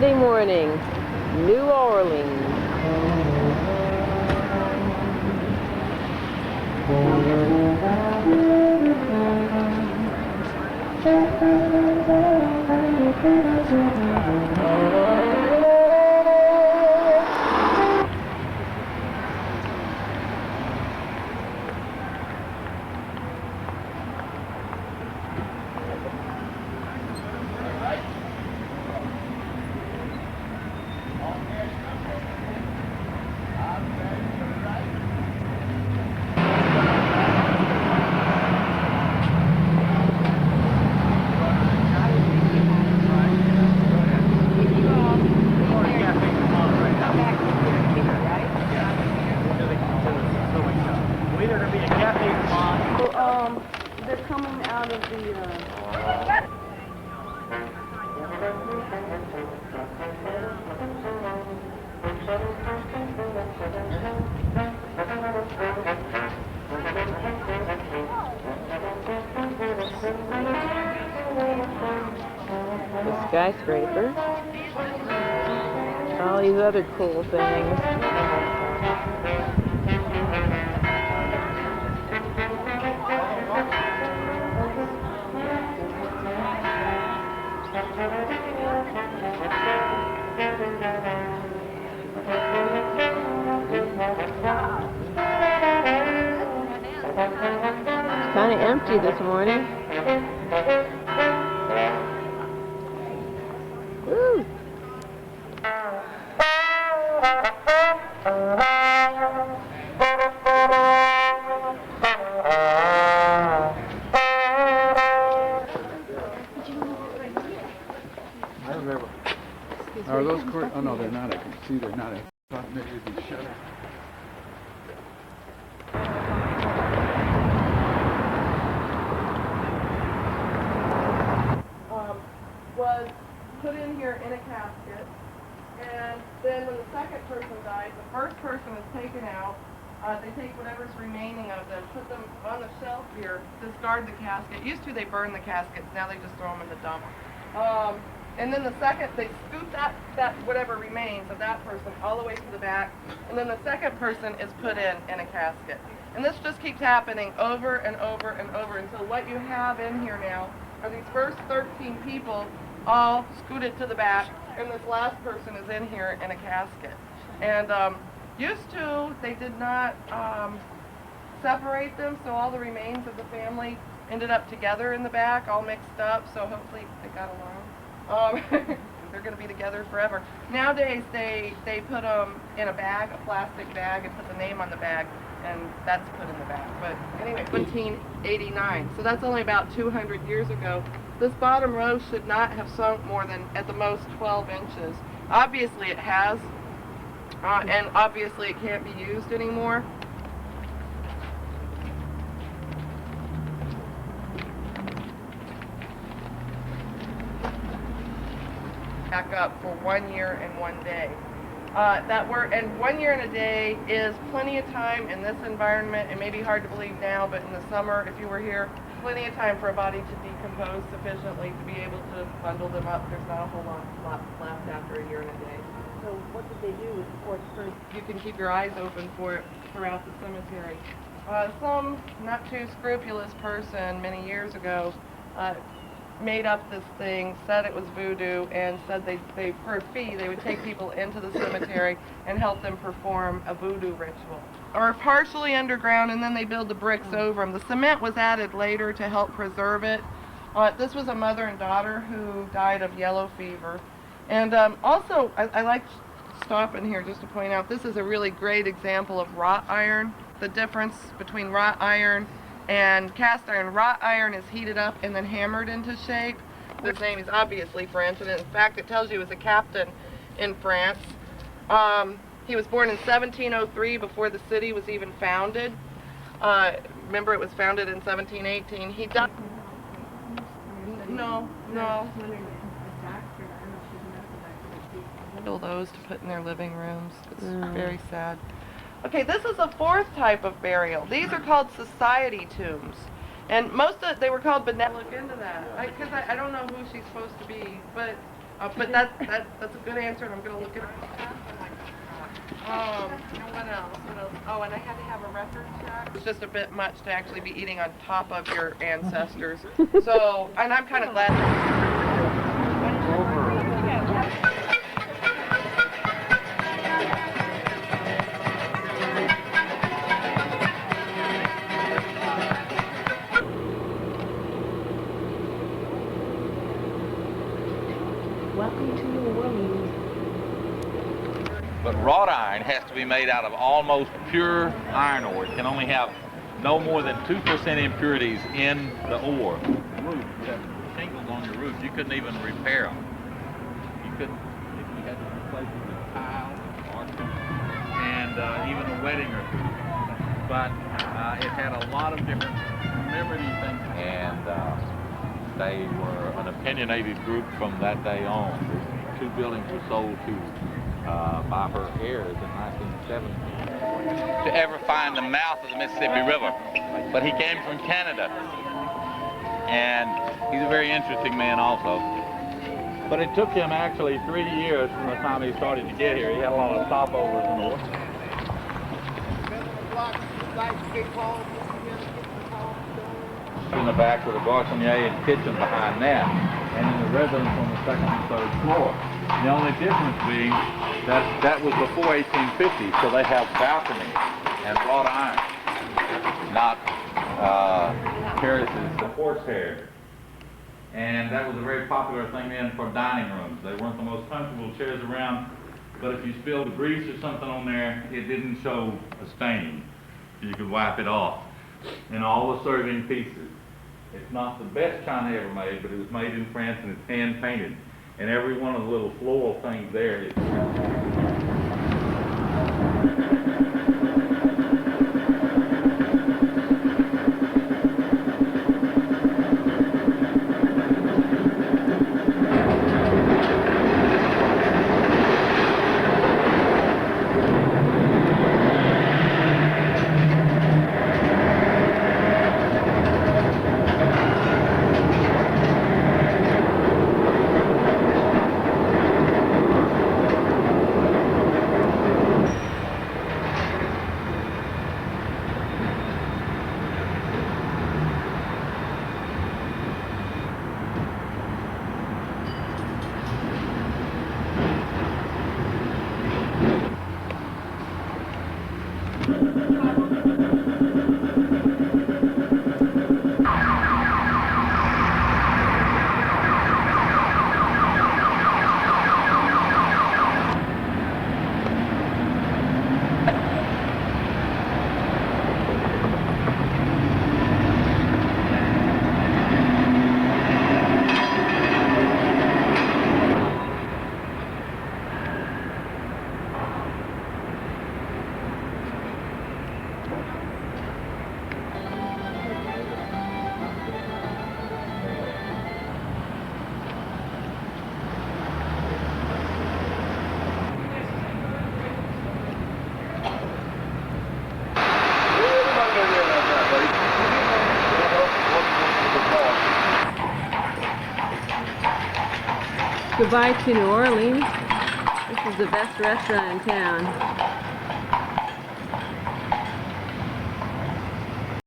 Sunday morning, New Orleans. They're coming out of the, The skyscraper. All these other cool things. It's kind of empty this morning. Woo! I remember. Are those court? Oh no, they're not. I can see they're not. I thought maybe it'd be shut. was put in here in a casket, and then when the second person dies, the first person is taken out. They take whatever's remaining of them, put them on the shelf here, discard the casket. Used to they burn the caskets, now they just throw them in the dump. And then the second, they scoop that whatever remains of that person all the way to the back, and then the second person is put in a casket. And this just keeps happening over and over and over until what you have in here now are these first 13 people all scooted to the back, and this last person is in here in a casket. And used to, they did not separate them, so all the remains of the family ended up together in the back, all mixed up, so hopefully they got along. They're going to be together forever. Nowadays, they put them in a bag, a plastic bag, and put the name on the bag, and that's put in the bag. But anyway, 1789, so that's only about 200 years ago. This bottom row should not have sunk more than, at the most, 12 inches. Obviously it has, and obviously it can't be used anymore. Back up for 1 year and 1 day. And 1 year and a day is plenty of time in this environment. It may be hard to believe now, but in the summer, if you were here, plenty of time for a body to decompose sufficiently to be able to bundle them up. There's not a whole lot left after a year and a day. So what did they do with the fourth person? You can keep your eyes open for it throughout the cemetery. Some not too scrupulous person many years ago made up this thing, said it was voodoo, and said they for a fee they would take people into the cemetery and help them perform a voodoo ritual. Or partially underground, and then they build the bricks over them. The cement was added later to help preserve it. This was a mother and daughter who died of yellow fever. And also, I like stopping here just to point out, this is a really great example of wrought iron. The difference between wrought iron and cast iron. Wrought iron is heated up and then hammered into shape. This name is obviously French, and in fact it tells you he was a captain in France. He was born in 1703 before the city was even founded. Remember, it was founded in 1718. He died. No. Those to put in their living rooms. It's very sad. Okay, this is a fourth type of burial. These are called society tombs. And they were called benevolent. Look into that. Because I don't know who she's supposed to be. But But that's a good answer, and I'm gonna look at it. And what else? Oh, and I had to have a record check. It's just a bit much to actually be eating on top of your ancestors. So, and I'm kind of glad. Welcome to New Orleans. But wrought iron has to be made out of almost pure iron ore. It can only have no more than 2% impurities in the ore. The roof, you have shingles on your roof, you couldn't even repair them. You couldn't, you had to replace them with tile or and even a wetting or two. But it had a lot of different commemorative things. And they were an opinionated group from that day on. The 2 buildings were sold to by her heirs in 1970 to ever find the mouth of the Mississippi River. But he came from Canada, and he's a very interesting man also. But it took him actually 3 years from the time he started to get here. He had a lot of stopovers in the war. In the back with a garçonnier and kitchen behind that, and in the residence on the 2nd and 3rd floor. The only difference being that that was before 1850, so they have balconies and wrought iron, not terraces and horsehair. And that was a very popular thing then for dining rooms. They weren't the most comfortable chairs around, but if you spilled the grease or something on there, it didn't show a stain. You could wipe it off. And all the serving pieces. It's not the best china ever made, but it was made in France and it's hand painted. And every one of the little floral things there is. Goodbye to New Orleans. This is the best restaurant in town.